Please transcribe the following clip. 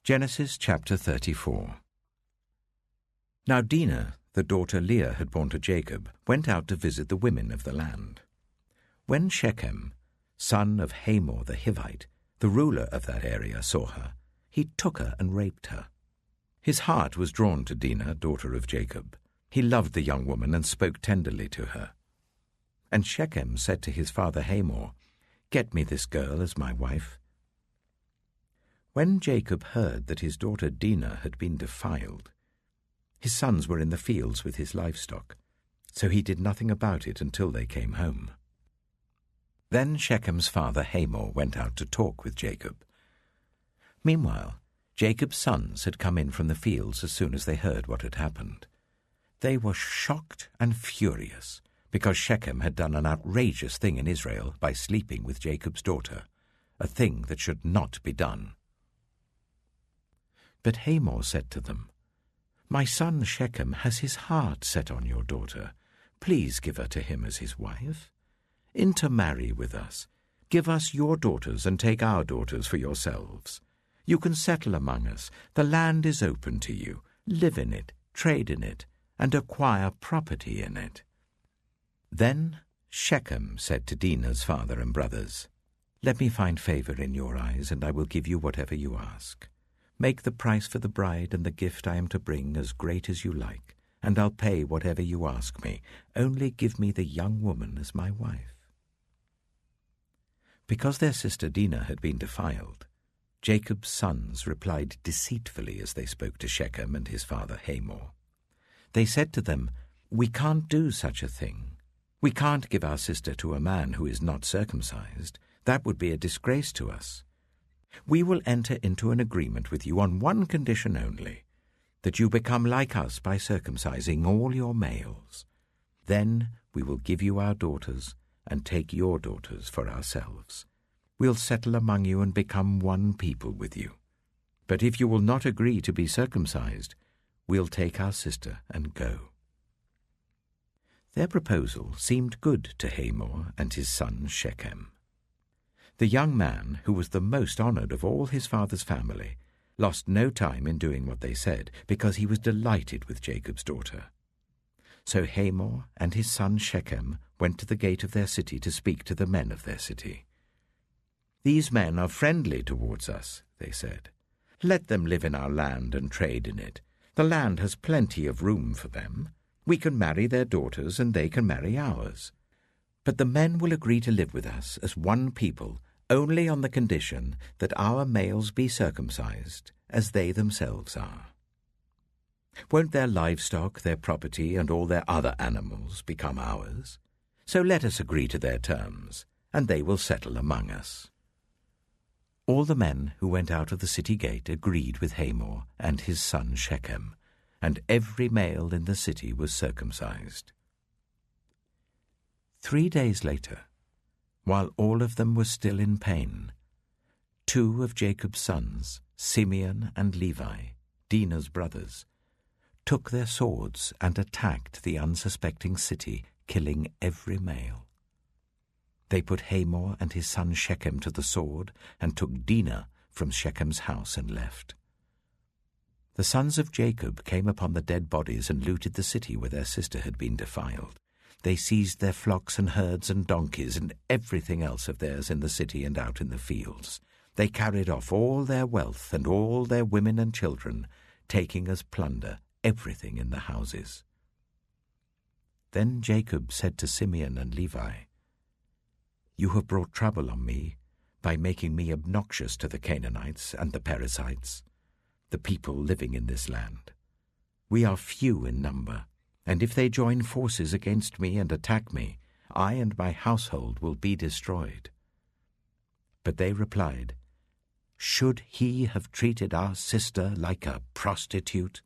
Genesis chapter 34. Now Dinah, the daughter Leah had borne to Jacob, went out to visit the women of the land. When Shechem, son of Hamor the Hivite, the ruler of that area, saw her, he took her and raped her. His heart was drawn to Dinah, daughter of Jacob. He loved the young woman and spoke tenderly to her. And Shechem said to his father Hamor, "Get me this girl as my wife." When Jacob heard that his daughter Dinah had been defiled, his sons were in the fields with his livestock, so he did nothing about it until they came home. Then Shechem's father Hamor went out to talk with Jacob. Meanwhile, Jacob's sons had come in from the fields as soon as they heard what had happened. They were shocked and furious because Shechem had done an outrageous thing in Israel by sleeping with Jacob's daughter, a thing that should not be done. But Hamor said to them, "My son Shechem has his heart set on your daughter. Please give her to him as his wife. Intermarry with us. Give us your daughters and take our daughters for yourselves. You can settle among us. The land is open to you. Live in it, trade in it, and acquire property in it." Then Shechem said to Dinah's father and brothers, "Let me find favor in your eyes, and I will give you whatever you ask. Make the price for the bride and the gift I am to bring as great as you like, and I'll pay whatever you ask me. Only give me the young woman as my wife." Because their sister Dinah had been defiled, Jacob's sons replied deceitfully as they spoke to Shechem and his father Hamor. They said to them, "We can't do such a thing. We can't give our sister to a man who is not circumcised. That would be a disgrace to us. We will enter into an agreement with you on one condition only, that you become like us by circumcising all your males. Then we will give you our daughters and take your daughters for ourselves. We'll settle among you and become one people with you. But if you will not agree to be circumcised, we'll take our sister and go." Their proposal seemed good to Hamor and his son Shechem. The young man, who was the most honored of all his father's family, lost no time in doing what they said, because he was delighted with Jacob's daughter. So Hamor and his son Shechem went to the gate of their city to speak to the men of their city. "These men are friendly towards us," they said. "Let them live in our land and trade in it. The land has plenty of room for them. We can marry their daughters and they can marry ours. But the men will agree to live with us as one people only on the condition that our males be circumcised as they themselves are. Won't their livestock, their property, and all their other animals become ours? So let us agree to their terms, and they will settle among us." All the men who went out of the city gate agreed with Hamor and his son Shechem, and every male in the city was circumcised. 3 days later, while all of them were still in pain, 2 of Jacob's sons, Simeon and Levi, Dinah's brothers, took their swords and attacked the unsuspecting city, killing every male. They put Hamor and his son Shechem to the sword and took Dinah from Shechem's house and left. The sons of Jacob came upon the dead bodies and looted the city where their sister had been defiled. They seized their flocks and herds and donkeys and everything else of theirs in the city and out in the fields. They carried off all their wealth and all their women and children, taking as plunder everything in the houses. Then Jacob said to Simeon and Levi, "You have brought trouble on me by making me obnoxious to the Canaanites and the Perizzites, the people living in this land. We are few in number, and if they join forces against me and attack me, I and my household will be destroyed." But they replied, "Should he have treated our sister like a prostitute?